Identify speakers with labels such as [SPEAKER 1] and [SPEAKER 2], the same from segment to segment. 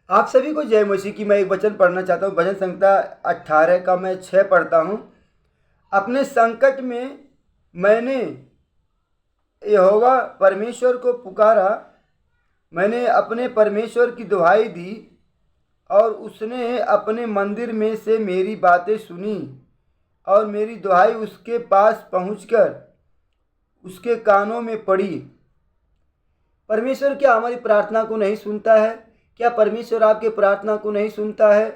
[SPEAKER 1] आप सभी को जय मसीह की। मैं एक वचन पढ़ना चाहता हूँ। भजन संहिता 18 का मैं 6 पढ़ता हूँ। अपने संकट में मैंने यहोवा परमेश्वर को पुकारा, मैंने अपने परमेश्वर की दुहाई दी और उसने अपने मंदिर में से मेरी बातें सुनी और मेरी दुहाई उसके पास पहुंचकर उसके कानों में पड़ी। परमेश्वर क्या हमारी प्रार्थना को नहीं सुनता है? क्या परमेश्वर आपके प्रार्थना को नहीं सुनता है?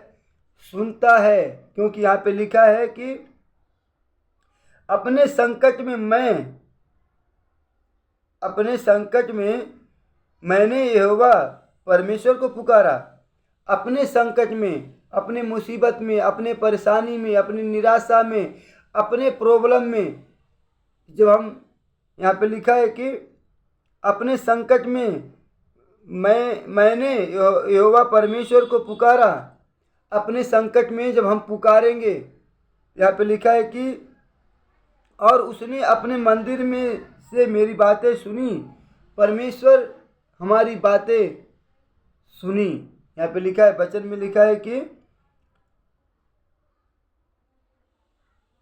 [SPEAKER 1] सुनता है, क्योंकि यहाँ पे लिखा है कि अपने संकट में मैंने यहोवा परमेश्वर को पुकारा। अपने संकट में, अपने मुसीबत में, अपने परेशानी में, अपनी निराशा में, अपने प्रॉब्लम में, जब हम यहाँ पे लिखा है कि अपने संकट में मैंने यहोवा परमेश्वर को पुकारा। अपने संकट में जब हम पुकारेंगे, यहाँ पे लिखा है कि और उसने अपने मंदिर में से मेरी बातें सुनी। परमेश्वर हमारी बातें सुनी। यहाँ पे लिखा है, वचन में लिखा है कि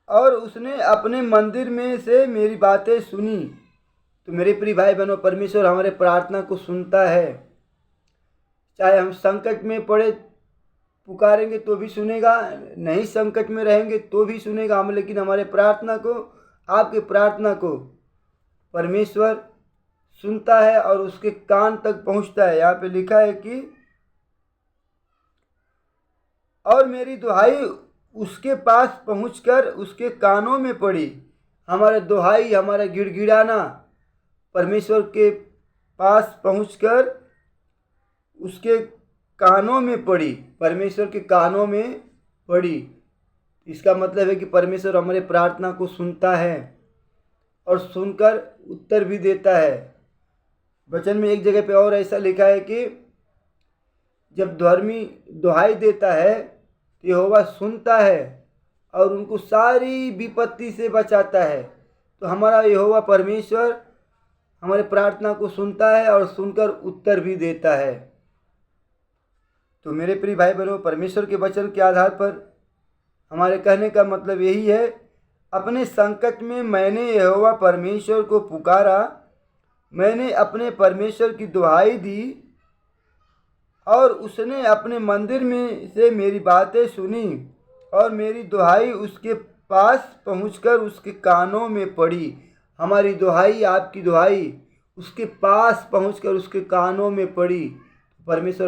[SPEAKER 1] और उसने अपने मंदिर में से मेरी बातें सुनी। तो मेरे प्रिय भाई बहनों, परमेश्वर हमारे प्रार्थना को सुनता है। चाहे हम संकट में पड़े पुकारेंगे तो भी सुनेगा, नहीं संकट में रहेंगे तो भी सुनेगा हम, लेकिन हमारे प्रार्थना को, आपके प्रार्थना को परमेश्वर सुनता है और उसके कान तक पहुंचता है। यहाँ पे लिखा है कि और मेरी दुहाई उसके पास पहुंचकर उसके कानों में पड़ी। हमारे दुहाई, हमारा गिड़गिड़ाना परमेश्वर के पास पहुंचकर उसके कानों में पड़ी, परमेश्वर के कानों में पड़ी। इसका मतलब है कि परमेश्वर हमारे प्रार्थना को सुनता है और सुनकर उत्तर भी देता है। वचन में एक जगह पे और ऐसा लिखा है कि जब धर्मी दुहाई देता है तो यहोवा सुनता है और उनको सारी विपत्ति से बचाता है। तो हमारा यहोवा परमेश्वर हमारे प्रार्थना को सुनता है और सुनकर उत्तर भी देता है। तो मेरे प्रिय भाई बहनों, परमेश्वर के वचन के आधार पर हमारे कहने का मतलब यही है, अपने संकट में मैंने यहोवा परमेश्वर को पुकारा, मैंने अपने परमेश्वर की दुहाई दी और उसने अपने मंदिर में से मेरी बातें सुनी और मेरी दुहाई उसके पास पहुंचकर उसके कानों में पड़ी। हमारी दुहाई, आपकी दुहाई उसके पास पहुंचकर उसके कानों में पड़ी। परमेश्वर